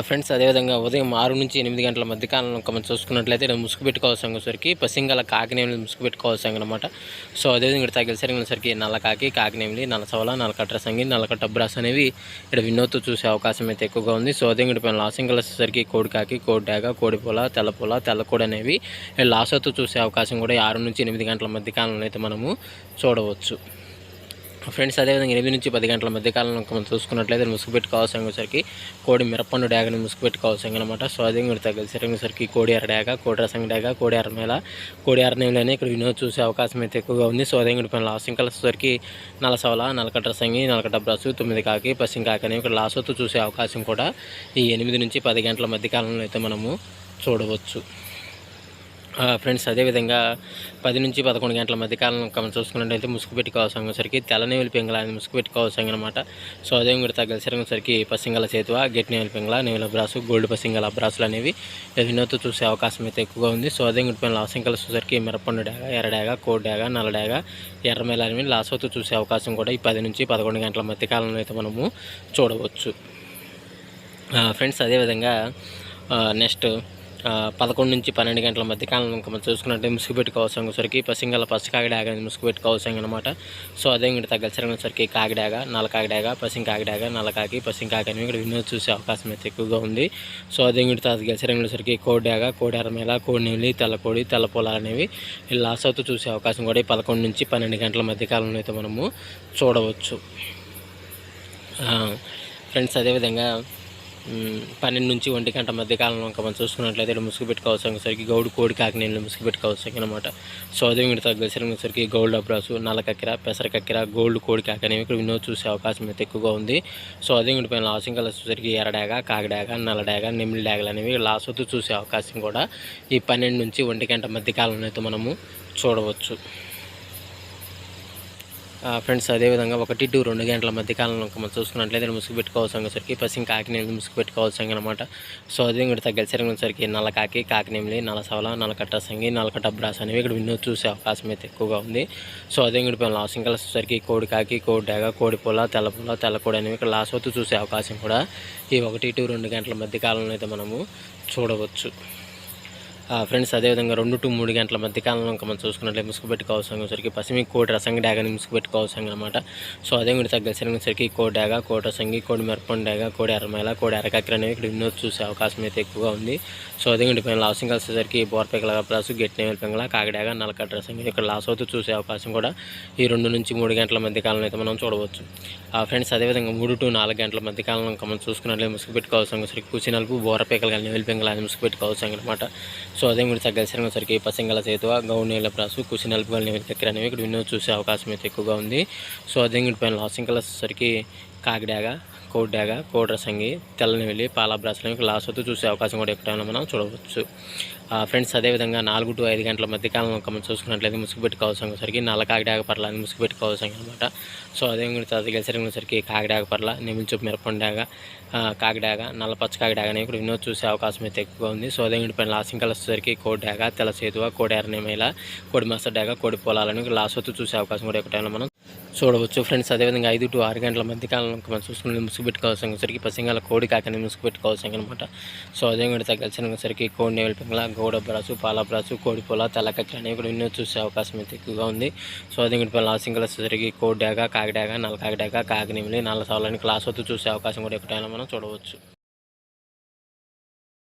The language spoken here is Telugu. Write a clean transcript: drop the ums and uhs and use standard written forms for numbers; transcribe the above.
ఫ్రెండ్స్ అదేవిధంగా ఉదయం 6-8 గంటల మధ్య కాలంలో మనం చూసుకున్నట్లయితే ముసుగు పెట్టుకోవాల్సిన వచ్చేసరికి పసింగల కాకినేమిలి ముసుగు పెట్టుకోవాల్సిన అనమాట. సో అదేవిధంగా ఇక్కడ తగిలిసరికి నల్ల కాకి, కాకినేమిలి, నల్ల సవల, నల్ల కట్ర సంగి, నల్ల కట్ట బ్రాస్ అనేవి ఇక్కడ వినోద్తో చూసే అవకాశం అయితే ఎక్కువగా ఉంది. సో అదే ఇక్కడ లాసింగల్ వచ్చేసరికి కోడి కాకి, కోడి డాగ, కోడి పొల, తెల్ల కోడి అనేవి లాసోతో చూసే అవకాశం కూడా 6-8 గంటల మధ్య కాలంలో అయితే మనము చూడవచ్చు. ఫ్రెండ్స్ అదేవిధంగా 8-10 గంటల మధ్య కాలంలో మనం చూసుకున్నట్లయితే ముసుగు పెట్టుకోవాల్సిన వచ్చేసరికి కోడి మిరపండు డాగని ముసుగు పెట్టుకోవాల్సిన అనమాట. సో అదే మీరు తగ్గసరికి కోడి ఎర్ర డాగ, కోడి రసం డాగ, కోడి ఎర్రమేల, కోడి ఎర్రనేలని ఇక్కడ వినోద్ చూసే అవకాశం అయితే ఎక్కువగా ఉంది. సో అదే ఇక్కడ లాసింగ్ కలర్స్ వచ్చేసరికి నల్ల సవల, నల్లకట్ట రసంగి, నల్లకట్ట బ్రసు, 9 కాకి, పసింగ్ కాకి అనేవి ఇక్కడ లాసోతో చూసే అవకాశం కూడా ఈ 8-10 గంటల మధ్య కాలంలో అయితే మనము చూడవచ్చు. ఫ్రెండ్స్ అదేవిధంగా 10-11 గంటల మధ్య కాలంలో మనం చూసుకున్నట్లయితే ముసుగు పెట్టుకోవాల్సిన వచ్చేసరికి తెల్లనేవులి పింగళ అనేది ముసుగు పెట్టుకోవాల్సిన అనమాట. సో అదే కూడా తగ్గసరికి పసింగల చేతువ, గట్టి నేవులి పింగళ, నేవుల బ్రాసు, గోల్డ్ పసింగల బ్రాసులు అనేవి వినోద్తో చూసే అవకాశం అయితే ఎక్కువగా ఉంది. సో అదే కూడా లాసింగల వచ్చేసరికి మిరపండు డాగ, ఎర్ర డాగ, కోడి డాగ, నల్ల డాగ, ఎర్రమేల అనేవి లాసోతో చూసే అవకాశం కూడా ఈ 10-11 గంటల మధ్య కాలంలో అయితే మనము చూడవచ్చు. ఫ్రెండ్స్ అదేవిధంగా నెక్స్ట్ 11-12 గంటల మధ్య కాలంలో మనం చూసుకున్నట్టే ముసుగు పెట్టుకోవాల్సిన వచ్చేసరికి పసింగల పచ్చ కాకిడాగ అనేది ముసుగు పెట్టుకోవాల్సిన అనమాట. సో అదే ఇక్కడ తగ్గసరికి కాకిడాగ, నల్ల కాకిడాగ, పసింగ్ కాకిడాగ, నల్ల కాకి, పసింగ్ కాకి అనేవి ఇక్కడ వినోద్ చూసే అవకాశం అయితే ఎక్కువగా ఉంది. సో అదే ఇక్కడ తగ్గసరికి కోడి డాగ, కోడి ఎర్రమేల, కోడి నెల్లి, తెల్లకోడి, తెల్ల పొలాలు అనేవి లాస్ అవుతూ చూసే అవకాశం కూడా 11-12 గంటల మధ్య కాలంలో అయితే మనము చూడవచ్చు. ఫ్రెండ్స్ అదేవిధంగా 12-1 గంట మధ్య కాలంలో మనం చూసుకున్నట్లయితే ముసుగు పెట్టుకోవాల్సరికి గౌడు, కోడి, కాకినేళ్ళు ముసుగు పెట్టుకోవాల్సి అనమాట. సో అదే ఇక్కడ తగ్గసరికి గౌల్డ్ అబ్రాసు, నల్ల కక్కెర, పెసర కక్కెర, గోల్డ్, కోడి, కాకి అనేవి ఇక్కడ వినోద్ చూసే అవకాశం అయితే ఎక్కువగా ఉంది. సో అదే ఇక్కడ పైన లాసింగ్ కలర్స్ వచ్చేసరికి ఎర్రడాగ, కాకిడాగ, నల్ల డాగ, నెమిలి డాగలు అనేవి లాస్ అవుతూ చూసే అవకాశం కూడా ఈ 12-1 గంట మధ్య కాలంలో అయితే మనము చూడవచ్చు. ఫ్రెండ్స్ అదేవిధంగా 1-2 గంటల మధ్య కాలంలో మనం చూసుకున్నట్లయితే ముసుగు పెట్టుకోవాల్సరికి పసింగ్ కాకినేమిలి ముసుగు పెట్టుకోవాల్సిన అనమాట. సో అదే ఇక్కడ తగ్గసరికి నల్ల కాకి, కాకినేమిలి, నల్ల సవల, నల్ల కట్ట సంగి, నల్ల కట్ట బ్రాస్ అనేవి ఇక్కడ వినోద్ చూసే అవకాశం అయితే ఎక్కువగా ఉంది. సో అదే ఇక్కడ లాసింగ్ కలర్స్ వచ్చేసరికి కోడి కాకి, కోడి డాగ, కోడి పొల, తెల్ల కోడి అనేవి ఇక్కడ లాస్ అవుతూ చూసే అవకాశం కూడా ఈ 1-2 గంటల మధ్య కాలంలో అయితే మనము చూడవచ్చు. ఫ్రెండ్స్ అదేవిధంగా 2-3 గంటల మధ్య కాలంలో మనం చూసుకున్నట్లయితే ముసుగు పెట్టుకోవాల్సరికి పసిమి కోడి రసంగి డాగని ముసుగు పెట్టుకోవాల్సిన అనమాట. సో అదే కూడా తగ్గసరికి కోడి డాగ, కోడి రసంగి, కోడి మిరపండు డాగ, కోడి ఎర్రమేల, కోడి ఎర్రకక్కెర అనేవి ఇక్కడ వినోద్ చూసే అవకాశం అయితే ఎక్కువగా ఉంది. సో అదే కూడా పైన లాసింగ్ వచ్చేసరికి బోర్పెకల బ్రాసు, గట్టి నేవులి పింగళ, కాకిడాగ, నల్లకట్ట రసంగి ఇక్కడ లాస్ అవుతూ చూసే అవకాశం కూడా ఈ 2-3 గంటల మధ్య కాలంలో అయితే మనం చూడవచ్చు. ఫ్రెండ్స్ అదేవిధంగా 3-4 గంటల మధ్య కాలంలో మనం చూసుకున్నట్లయితే ముసుగు పెట్టుకోవాల్సరికి కుసి నలుపు, బోరపేకలు కానీ నేవులి పింగళ అని ముసుగు పెట్టుకోవాల్సిన అనమాట. సో అదే కూడా తగ్గసరికి పసింగల చేతువ, గౌడు నేల బ్రాసు, కుసి నలుపు నేవులి కక్కెర అనేవి ఇక్కడ వినోద్ చూసే అవకాశం అయితే ఎక్కువగా ఉంది. సో అదే కూడా పైన లాసింగ్ కలర్స్ వచ్చేసరికి కాకిడాగ, కోడి డాగ, కోడి రసంగి, తెల్లనేవిలి, పాల బ్రాసులు లాస్ అవుతూ చూసే అవకాశం కూడా ఎక్కడైనా మనం చూడవచ్చు. ఫ్రెండ్స్ అదేవిధంగా 4-5 గంటల మధ్య కాలంలో మనం చూసుకున్నట్లయితే ముసుగు పెట్టుకోవాల్సరికి నల్ల కాకిడాగ పర్ల అని ముసుగు పెట్టుకోవాల్సిన అనమాట. సో అదే తగ్గసరికి కాకిడాగ పర్ల, నెమిలి చూపు మిరపండు డాగ, కాకిడాగ, నల్ల పచ్చ కాకిడాగ అనేవి ఇక్కడ వినోద్ చూసే అవకాశం అయితే ఎక్కువగా ఉంది. సో అదే పైన లాసింగ్ కలర్స్ వచ్చేసరికి కోడి డాగ, తెల్ల చేతువ, కోడి ఎర్రనేమేల, కోడి మస డాగ, కోడి పొలాలని లాస్ అవుతూ చూసే అవకాశం కూడా ఎక్కడైనా మనం చూడవచ్చు. ఫ్రెండ్స్ అదేవిధంగా 5-6 గంటల మధ్య కాలంలో మనం చూసుకుని ముసుగు పెట్టుకోవాల్సరికి పసింగల కోడి కాకని ముసుగు పెట్టుకోవాల్సిన అనమాట. సో అదే కూడా తగ్గసరికి కోడి నేవులి పింగళ, గౌడ బ్రాసు, పాల బ్రాసు, కోడి పొల, తెల్ల కక్కెర అనేవి ఇక్కడ వినోద్ చూసే అవకాశం అయితే ఎక్కువగా ఉంది. సో అదే కూడా లాసింగ్ కలర్స్ వచ్చేసరికి కోడి డాగ, కాకిడాగ, నల్ల కాకిడాగ, కాకినేమిలి, నల్ల సవలని క్లాస్ అవుతూ చూసే అవకాశం కూడా ఎక్కడైనా మనం చూడవచ్చు.